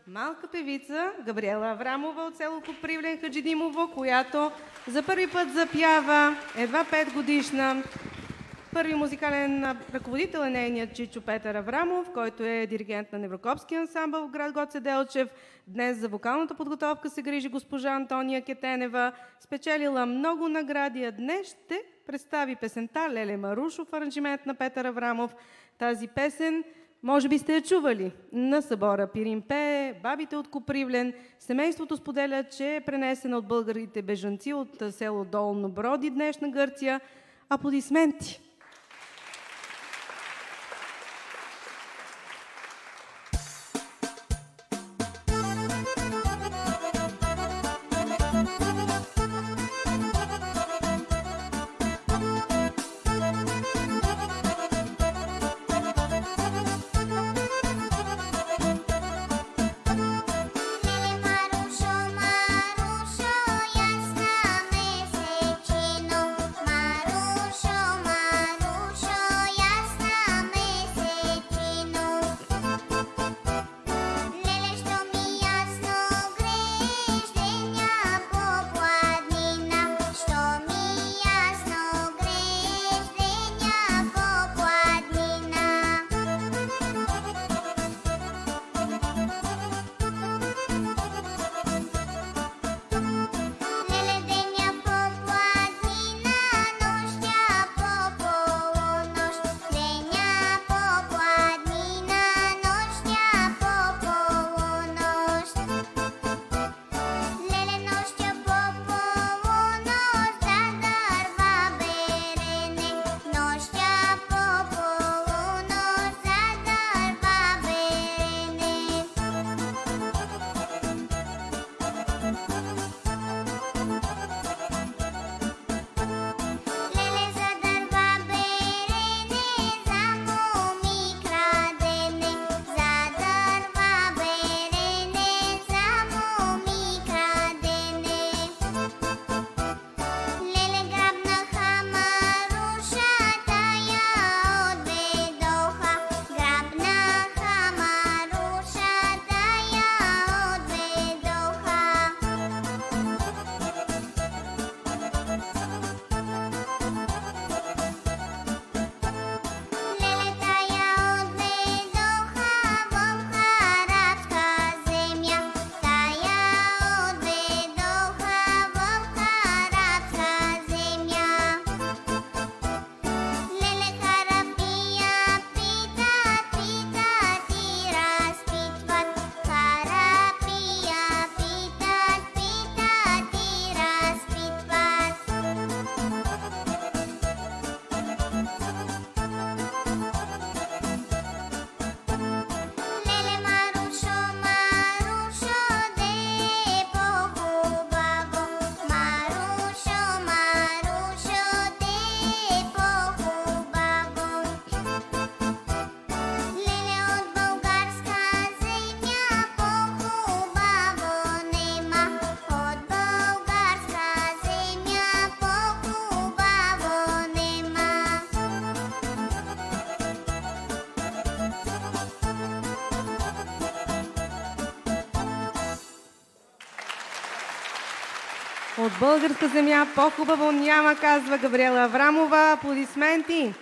малка певица Габриела Аврамова от село Копривлен, Хаджидимово, която за първи път запява, едва 5 годишна. Първи музикален ръководител е нейният чичо Петър Аврамов, който е диригент на Неврокопски ансамбъл в град Гоце Делчев. Днес за вокалната подготовка се грижи госпожа Антония Кетенева. Спечелила много награди, а днес ще представи песента Леле Марушо в аранжимент на Петър Аврамов. Тази песен може би сте я чували на събора Пиринпе, бабите от Копривлен. Семейството споделя, че е пренесена от българите бежанци от село Долно Броди, днешна Гърция. Аплодисменти! От българска земя по-хубаво няма, казва Габриела Аврамова. Аплодисменти!